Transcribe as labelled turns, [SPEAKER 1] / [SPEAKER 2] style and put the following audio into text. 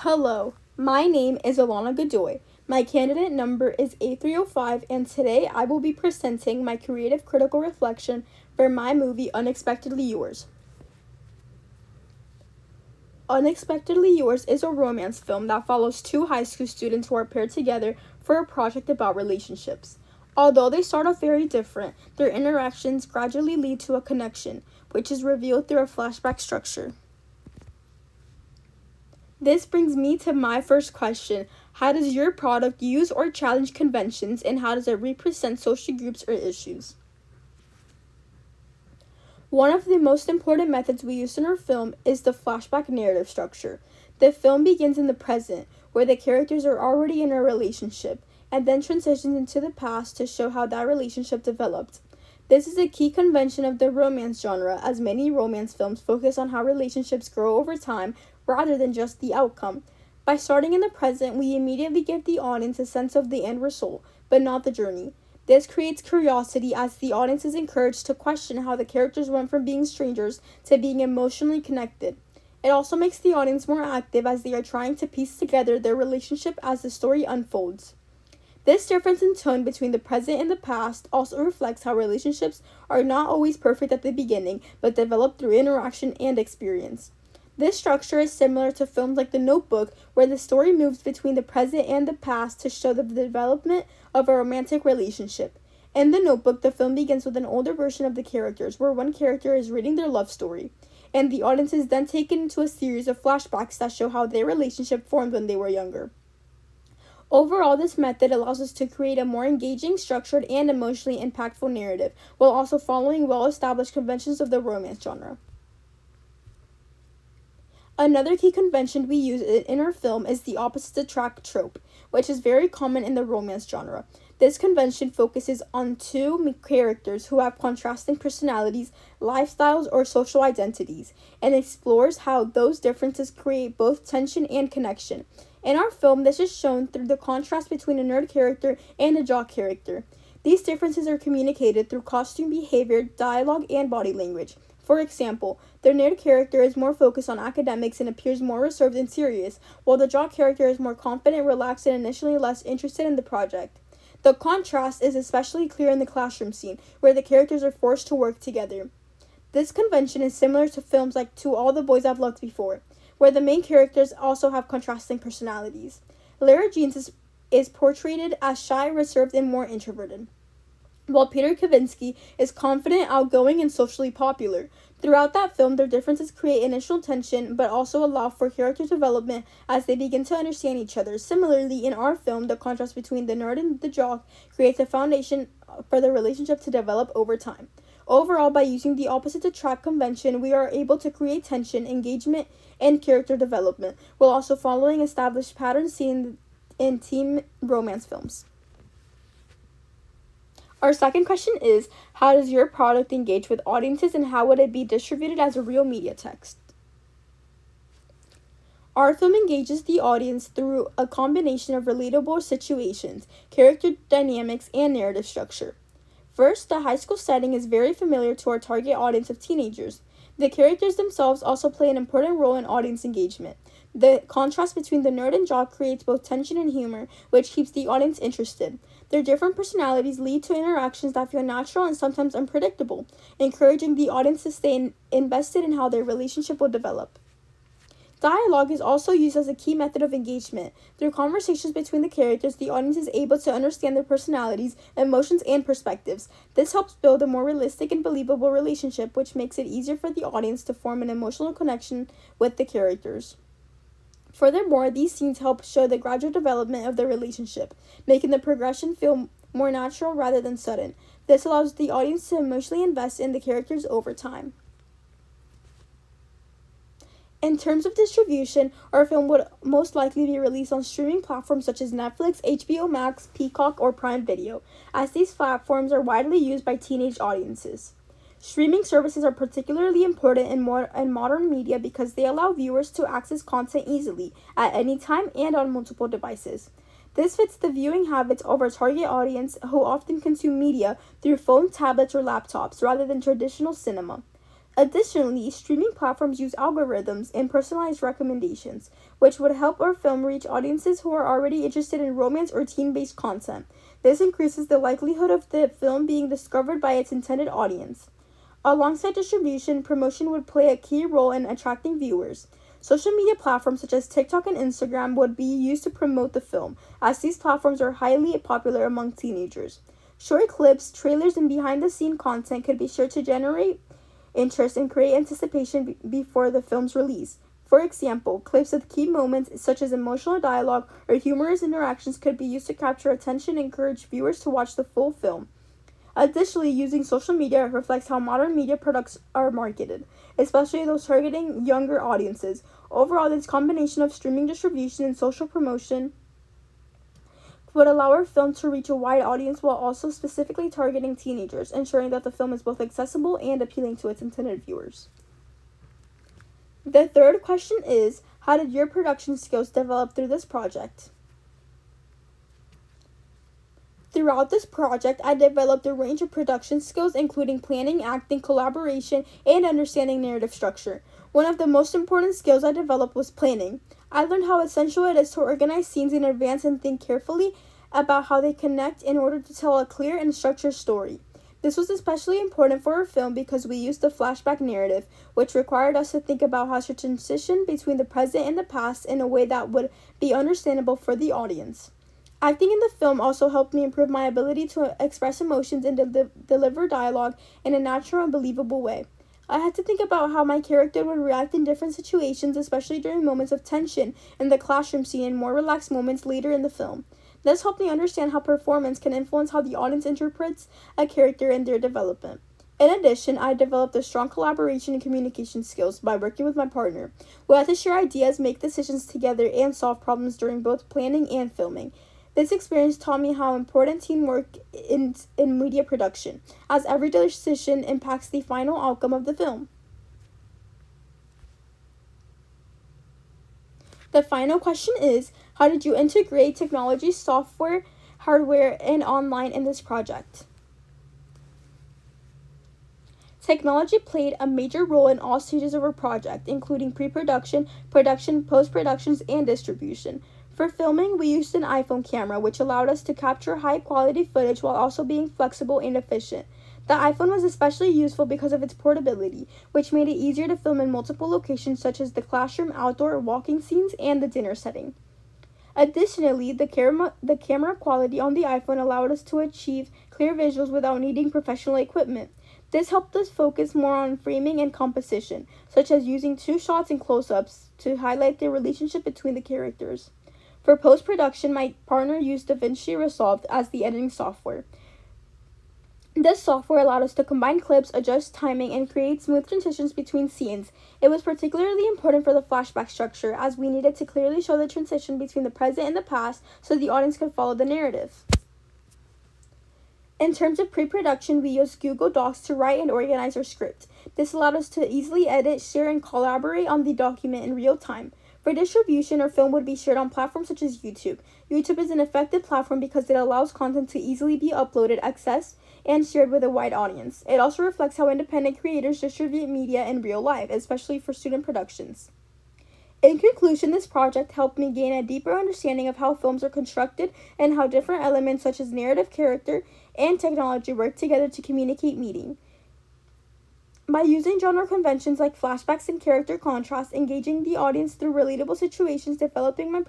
[SPEAKER 1] Hello, my name is Alana Godoy. My candidate number is A305, and today I will be presenting my creative critical reflection for my movie Unexpectedly Yours. Unexpectedly Yours is a romance film that follows two high school students who are paired together for a project about relationships. Although they start off very different, their interactions gradually lead to a connection, which is revealed through a flashback structure. This brings me to my first question. How does your product use or challenge conventions, and how does it represent social groups or issues? One of the most important methods we use in our film is the flashback narrative structure. The film begins in the present, where the characters are already in a relationship, and then transitions into the past to show how that relationship developed. This is a key convention of the romance genre, as many romance films focus on how relationships grow over time rather than just the outcome. By starting in the present, we immediately give the audience a sense of the end result, but not the journey. This creates curiosity as the audience is encouraged to question how the characters went from being strangers to being emotionally connected. It also makes the audience more active as they are trying to piece together their relationship as the story unfolds. This difference in tone between the present and the past also reflects how relationships are not always perfect at the beginning, but develop through interaction and experience. This structure is similar to films like The Notebook, where the story moves between the present and the past to show the development of a romantic relationship. In The Notebook, the film begins with an older version of the characters, where one character is reading their love story, and the audience is then taken into a series of flashbacks that show how their relationship formed when they were younger. Overall, this method allows us to create a more engaging, structured, and emotionally impactful narrative, while also following well-established conventions of the romance genre. Another key convention we use in our film is the opposites attract trope, which is very common in the romance genre. This convention focuses on two characters who have contrasting personalities, lifestyles, or social identities, and explores how those differences create both tension and connection. In our film, this is shown through the contrast between a nerd character and a jock character. These differences are communicated through costume behavior, dialogue, and body language. For example, the nerd character is more focused on academics and appears more reserved and serious, while the jock character is more confident, relaxed, and initially less interested in the project. The contrast is especially clear in the classroom scene, where the characters are forced to work together. This convention is similar to films like To All the Boys I've Loved Before, where the main characters also have contrasting personalities. Lara Jeans is portrayed as shy, reserved, and more introverted, while Peter Kavinsky is confident, outgoing, and socially popular. Throughout that film, their differences create initial tension, but also allow for character development as they begin to understand each other. Similarly, in our film, the contrast between the nerd and the jock creates a foundation for the relationship to develop over time. Overall, by using the opposite attract convention, we are able to create tension, engagement, and character development, while also following established patterns seen in teen romance films. Our second question is, how does your product engage with audiences, and how would it be distributed as a real media text? Our film engages the audience through a combination of relatable situations, character dynamics, and narrative structure. First, the high school setting is very familiar to our target audience of teenagers. The characters themselves also play an important role in audience engagement. The contrast between the nerd and jock creates both tension and humor, which keeps the audience interested. Their different personalities lead to interactions that feel natural and sometimes unpredictable, encouraging the audience to stay invested in how their relationship will develop. Dialogue is also used as a key method of engagement. Through conversations between the characters, the audience is able to understand their personalities, emotions, and perspectives. This helps build a more realistic and believable relationship, which makes it easier for the audience to form an emotional connection with the characters. Furthermore, these scenes help show the gradual development of the relationship, making the progression feel more natural rather than sudden. This allows the audience to emotionally invest in the characters over time. In terms of distribution, our film would most likely be released on streaming platforms such as Netflix, HBO Max, Peacock, or Prime Video, as these platforms are widely used by teenage audiences. Streaming services are particularly important in modern media because they allow viewers to access content easily, at any time, and on multiple devices. This fits the viewing habits of our target audience, who often consume media through phone, tablets, or laptops rather than traditional cinema. Additionally, streaming platforms use algorithms and personalized recommendations, which would help our film reach audiences who are already interested in romance or teen-based content. This increases the likelihood of the film being discovered by its intended audience. Alongside distribution, promotion would play a key role in attracting viewers. Social media platforms such as TikTok and Instagram would be used to promote the film, as these platforms are highly popular among teenagers. Short clips, trailers, and behind-the-scene content could be sure to generate interest and create anticipation before the film's release. For example, clips with key moments such as emotional dialogue or humorous interactions could be used to capture attention and encourage viewers to watch the full film. Additionally, using social media reflects how modern media products are marketed, especially those targeting younger audiences. Overall, this combination of streaming distribution and social promotion would allow our film to reach a wide audience while also specifically targeting teenagers, ensuring that the film is both accessible and appealing to its intended viewers. The third question is, how did your production skills develop through this project? Throughout this project, I developed a range of production skills, including planning, acting, collaboration, and understanding narrative structure. One of the most important skills I developed was planning. I learned how essential it is to organize scenes in advance and think carefully about how they connect in order to tell a clear and structured story. This was especially important for our film because we used the flashback narrative, which required us to think about how to transition between the present and the past in a way that would be understandable for the audience. Acting in the film also helped me improve my ability to express emotions and deliver dialogue in a natural and believable way. I had to think about how my character would react in different situations, especially during moments of tension in the classroom scene and more relaxed moments later in the film. This helped me understand how performance can influence how the audience interprets a character and their development. In addition, I developed a strong collaboration and communication skills by working with my partner. We had to share ideas, make decisions together, and solve problems during both planning and filming. This experience taught me how important teamwork is in media production, as every decision impacts the final outcome of the film. The final question is, how did you integrate technology, software, hardware, and online in this project? Technology played a major role in all stages of our project, including pre-production, production, post-productions, and distribution. For filming, we used an iPhone camera, which allowed us to capture high-quality footage while also being flexible and efficient. The iPhone was especially useful because of its portability, which made it easier to film in multiple locations such as the classroom, outdoor, walking scenes, and the dinner setting. Additionally, the camera quality on the iPhone allowed us to achieve clear visuals without needing professional equipment. This helped us focus more on framing and composition, such as using two shots and close-ups to highlight the relationship between the characters. For post-production, my partner used DaVinci Resolve as the editing software. This software allowed us to combine clips, adjust timing, and create smooth transitions between scenes. It was particularly important for the flashback structure, as we needed to clearly show the transition between the present and the past so the audience could follow the narrative. In terms of pre-production, we used Google Docs to write and organize our script. This allowed us to easily edit, share, and collaborate on the document in real time. For distribution, our film would be shared on platforms such as YouTube. YouTube is an effective platform because it allows content to easily be uploaded, accessed, and shared with a wide audience. It also reflects how independent creators distribute media in real life, especially for student productions. In conclusion, this project helped me gain a deeper understanding of how films are constructed and how different elements such as narrative, character, and technology work together to communicate meaning. By using genre conventions like flashbacks and character contrast, engaging the audience through relatable situations, developing my